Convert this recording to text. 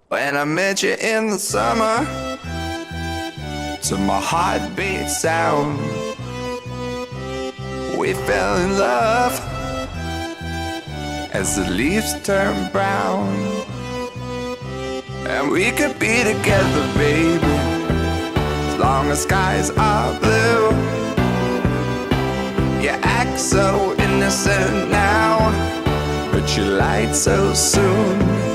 When I met you in the summer, to my heartbeat sound, we fell in love as the leaves turn brown. And we could be together, baby, as long as skies are blue. You act so innocent now, but you lied so soon.